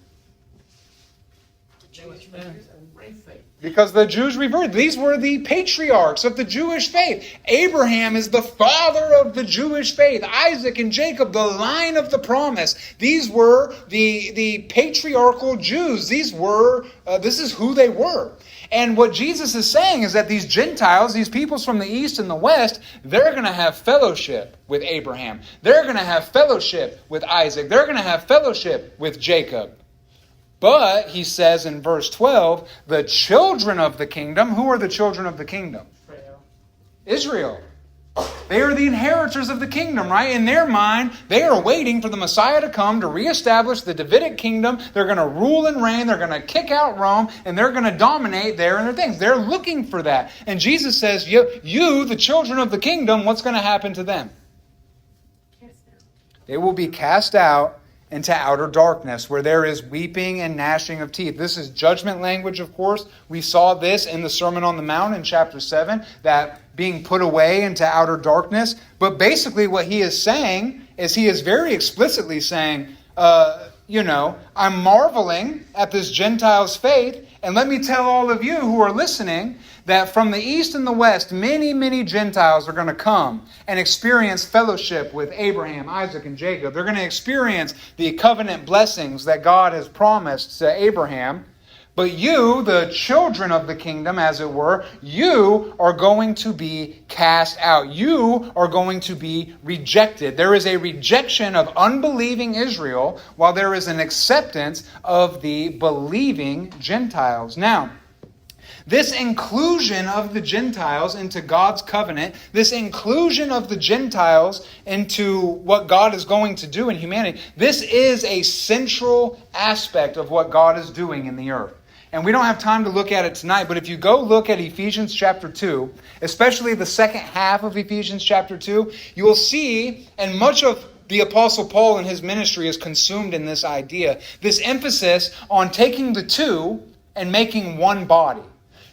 Jewish men great faith. Because the Jews revered. These were the patriarchs of the Jewish faith. Abraham is the father of the Jewish faith. Isaac and Jacob, the line of the promise. These were the patriarchal Jews. This is who they were. And what Jesus is saying is that these Gentiles, these peoples from the east and the west, they're going to have fellowship with Abraham. They're going to have fellowship with Isaac. They're going to have fellowship with Jacob. But, he says in verse 12, the children of the kingdom, who are the children of the kingdom? Israel. They are the inheritors of the kingdom, right? In their mind, they are waiting for the Messiah to come to reestablish the Davidic kingdom. They're going to rule and reign. They're going to kick out Rome, and they're going to dominate there and their things. They're looking for that. And Jesus says, you, the children of the kingdom, what's going to happen to them? They will be cast out into outer darkness, where there is weeping and gnashing of teeth. This is judgment language, of course. We saw this in the Sermon on the Mount in chapter 7, that being put away into outer darkness. But basically what he is saying is he is very explicitly saying, I'm marveling at this Gentiles' faith. And let me tell all of you who are listening that from the east and the west, many, many Gentiles are going to come and experience fellowship with Abraham, Isaac, and Jacob. They're going to experience the covenant blessings that God has promised to Abraham. But you, the children of the kingdom, as it were, you are going to be cast out. You are going to be rejected. There is a rejection of unbelieving Israel, while there is an acceptance of the believing Gentiles. Now, this inclusion of the Gentiles into God's covenant, this inclusion of the Gentiles into what God is going to do in humanity, this is a central aspect of what God is doing in the earth. And we don't have time to look at it tonight, but if you go look at Ephesians chapter 2, especially the second half of Ephesians chapter 2, you will see, and much of the Apostle Paul and his ministry is consumed in this idea, this emphasis on taking the two and making one body.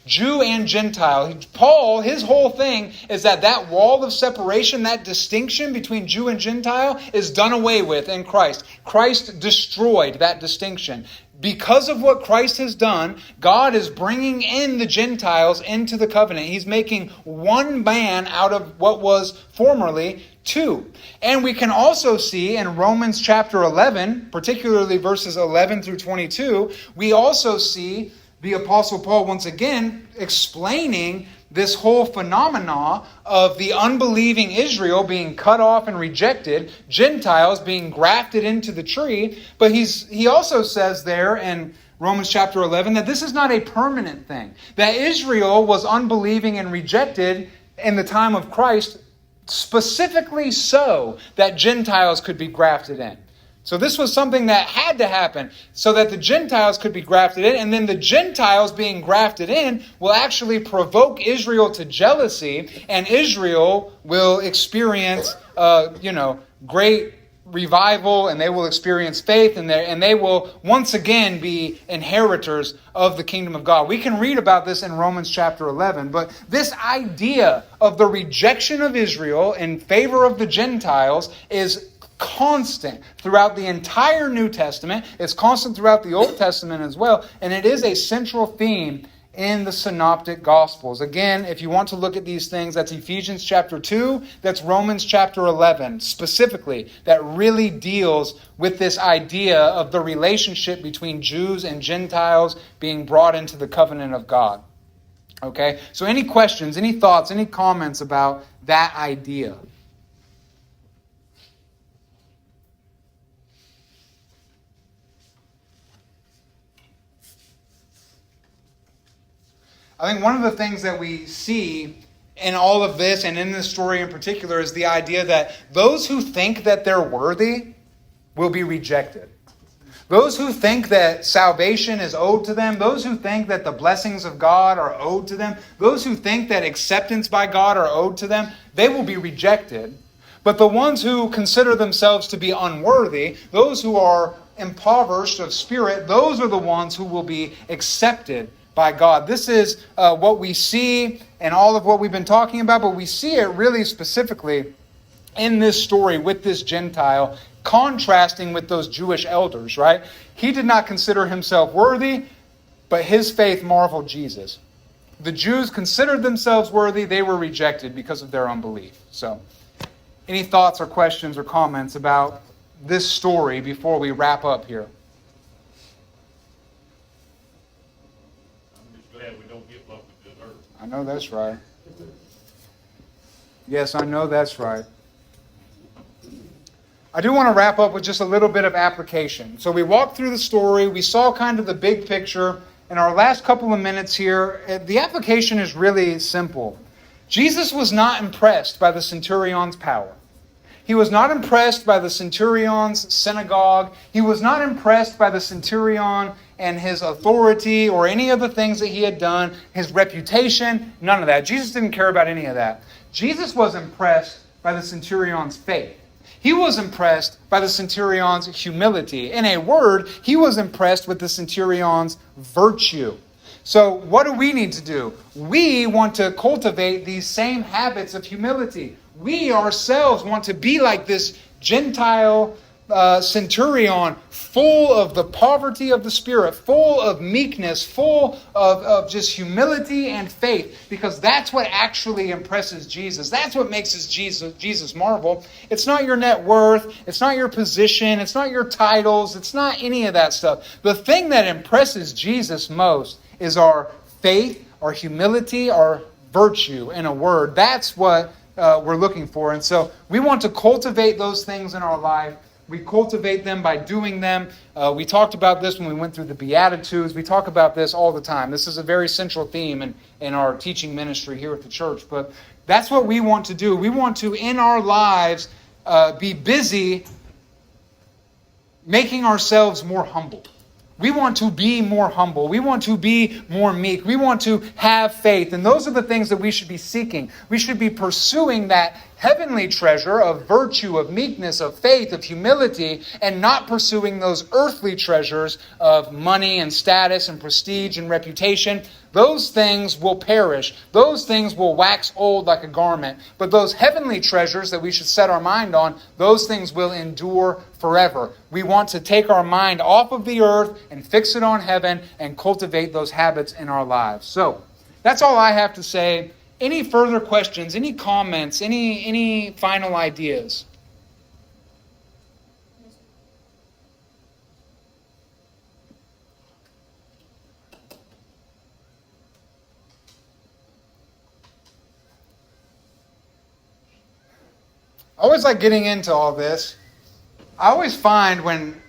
Jew and Gentile. Paul, his whole thing is that wall of separation, that distinction between Jew and Gentile is done away with in Christ. Christ destroyed that distinction. Because of what Christ has done, God is bringing in the Gentiles into the covenant. He's making one man out of what was formerly two. And we can also see in Romans chapter 11, particularly verses 11 through 22, we also see the Apostle Paul once again explaining this whole phenomena of the unbelieving Israel being cut off and rejected, Gentiles being grafted into the tree. But he also says there in Romans chapter 11 that this is not a permanent thing. That Israel was unbelieving and rejected in the time of Christ, specifically so that Gentiles could be grafted in. So this was something that had to happen so that the Gentiles could be grafted in. And then the Gentiles being grafted in will actually provoke Israel to jealousy. And Israel will experience, great revival. And they will experience faith. And they will once again be inheritors of the kingdom of God. We can read about this in Romans chapter 11. But this idea of the rejection of Israel in favor of the Gentiles is constant throughout the entire New Testament. It's constant throughout the Old Testament as well. And it is a central theme in the Synoptic Gospels. Again, if you want to look at these things, that's Ephesians chapter 2, that's Romans chapter 11, specifically, that really deals with this idea of the relationship between Jews and Gentiles being brought into the covenant of God. Okay? So any questions, any thoughts, any comments about that idea? I think one of the things that we see in all of this, and in this story in particular, is the idea that those who think that they're worthy will be rejected. Those who think that salvation is owed to them, those who think that the blessings of God are owed to them, those who think that acceptance by God are owed to them, they will be rejected. But the ones who consider themselves to be unworthy, those who are impoverished of spirit, those are the ones who will be accepted by God. This is what we see in all of what we've been talking about, but we see it really specifically in this story with this Gentile, contrasting with those Jewish elders, right? He did not consider himself worthy, but his faith marveled Jesus. The Jews considered themselves worthy. They were rejected because of their unbelief. So, any thoughts or questions or comments about this story before we wrap up here? Glad we don't get left with dessert. I know that's right. Yes, I know that's right. I do want to wrap up with just a little bit of application. So we walked through the story. We saw kind of the big picture. In our last couple of minutes here, the application is really simple. Jesus was not impressed by the centurion's power. He was not impressed by the centurion's synagogue. He was not impressed by the centurion and his authority or any of the things that he had done, his reputation, none of that. Jesus didn't care about any of that. Jesus was impressed by the centurion's faith. He was impressed by the centurion's humility. In a word, he was impressed with the centurion's virtue. So what do we need to do? We want to cultivate these same habits of humility. We ourselves want to be like this Gentile centurion full of the poverty of the Spirit, full of meekness, full of just humility and faith, because that's what actually impresses Jesus. That's what makes Jesus marvel. It's not your net worth. It's not your position. It's not your titles. It's not any of that stuff. The thing that impresses Jesus most is our faith, our humility, our virtue, in a word. That's what we're looking for. And so we want to cultivate those things in our life. We cultivate them by doing them. We talked about this when we went through the Beatitudes. We talk about this all the time. This is a very central theme in our teaching ministry here at the church. But that's what we want to do. We want to, in our lives, be busy making ourselves more humble. We want to be more humble. We want to be more meek. We want to have faith. And those are the things that we should be seeking. We should be pursuing that heavenly treasure of virtue, of meekness, of faith, of humility, and not pursuing those earthly treasures of money and status and prestige and reputation. Those things will perish. Those things will wax old like a garment. But those heavenly treasures that we should set our mind on, those things will endure forever. We want to take our mind off of the earth and fix it on heaven and cultivate those habits in our lives. So, that's all I have to say. Any further questions, any comments, any final ideas? I always like getting into all this. I always find when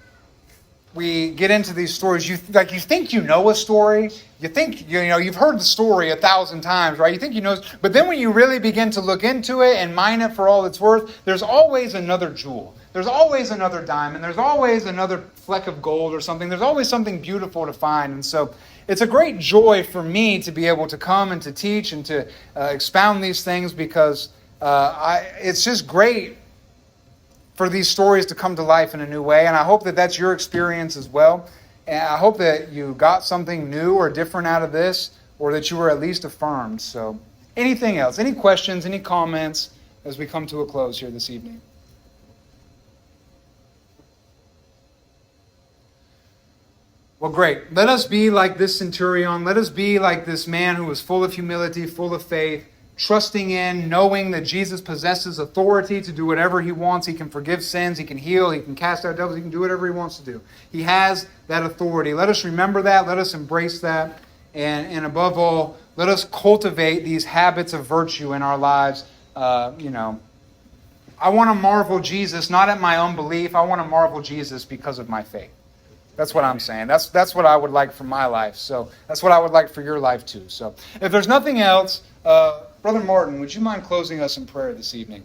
we get into these stories, you think you know a story. You think you've heard the story 1,000 times, right? You think you know, but then when you really begin to look into it and mine it for all it's worth, there's always another jewel. There's always another diamond. There's always another fleck of gold or something. There's always something beautiful to find. And so it's a great joy for me to be able to come and to teach and to expound these things, because it's just great for these stories to come to life in a new way. And I hope that that's your experience as well. And I hope that you got something new or different out of this, or that you were at least affirmed. So anything else? Any questions, any comments as we come to a close here this evening? Well, great. Let us be like this centurion. Let us be like this man who was full of humility, full of faith, trusting in, knowing that Jesus possesses authority to do whatever he wants. He can forgive sins, he can heal, he can cast out devils, he can do whatever he wants to do. He has that authority. Let us remember that. Let us embrace that. And above all, let us cultivate these habits of virtue in our lives. I want to marvel Jesus, not at my unbelief. I want to marvel Jesus because of my faith. That's what I'm saying. That's what I would like for my life. So that's what I would like for your life too. So if there's nothing else, Brother Martin, would you mind closing us in prayer this evening?